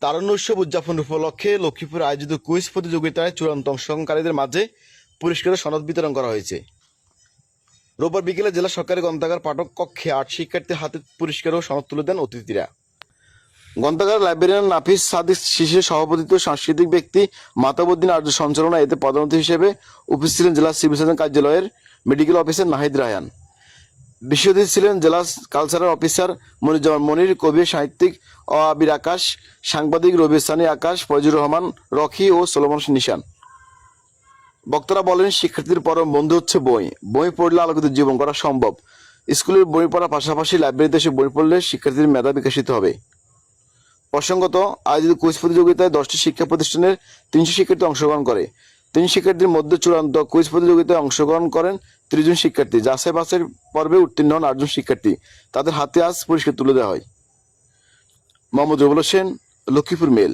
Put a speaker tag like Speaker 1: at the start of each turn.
Speaker 1: তারুণ্য উৎসব উদযাপন উপলক্ষে লক্ষ্মীপুরে আয়োজিত কুইজ প্রতিযোগিতায় চূড়ান্ত অংশগ্রহণকারীদের মাঝে পুরস্কার ও সনদ বিতরণ করা হয়েছে। রোববার বিকেলে জেলা সরকারি গ্রন্থাগার পাঠক কক্ষে 8 শিক্ষার্থীর হাতে পুরস্কার ও সনদ তুলে দেন অতিথিরা। গ্রন্থাগার লাইব্রেরিয়ান নাফিস সাদিক শিশির সভাপতিত্ব সাংস্কৃতিক ব্যক্তি মাতাবুদ্দিন আর্য সঞ্চালনা এতে প্রধান অতিথি হিসেবে উপস্থিত ছিলেন জেলা সিভিল সার্জন কার্যালয়ের মেডিকেল অফিসার নাহিদ রায়হান। বিশেষ অতিথি ছিলেন জেলা কালচারাল অফিসার মনিরুজ্জামান মনির, কবি সাহিত্যিক আবির আকাশ, সাংবাদিক রবি সানি আকাশ, ফয়জুর রহমান রকি ও সোলোমন নিশান। বক্তারা বলেন, শিক্ষার্থীদের পরম বন্ধু হচ্ছে বই। বই পড়লে আলোকিত জীবন করা সম্ভব। স্কুলের বই পড়ার পাশাপাশি লাইব্রেরিতে এসে বই পড়লে শিক্ষার্থীদের মেধা বিকশিত হবে। প্রসঙ্গত, আয়োজিত কুইজ প্রতিযোগিতায় 10টি শিক্ষা প্রতিষ্ঠানের 300 শিক্ষার্থী অংশগ্রহণ করে। 3 শিক্ষার্থীর মধ্যে চূড়ান্ত কুইজ প্রতিযোগিতায় অংশগ্রহণ করেন 30 জন শিক্ষার্থী। যাচাই বাছাই পর্বে উত্তীর্ণ হন 8 জন শিক্ষার্থী। তাদের হাতে আজ পুরস্কার তুলে দেওয়া হয়। মোহাম্মদ রুবেল হোসেন, লক্ষ্মীপুর মেল।